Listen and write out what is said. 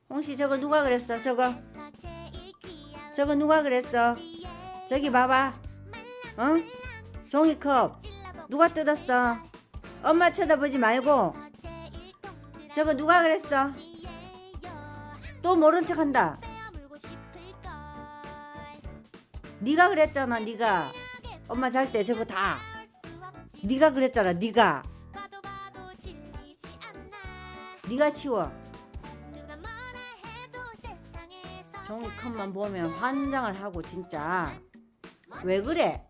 홍시 저거 누가 그랬어? 저거 누가 그랬어? 저기 봐봐. 어? 종이컵 누가 뜯었어? 엄마 쳐다보지 말고. 저거 누가 그랬어? 또 모른 척한다. 네가 그랬잖아. 네가 엄마 잘 때 저거 다 네가 그랬잖아. 네가 치워. 종이컵만 보면 환장을 하고 진짜. 왜 그래?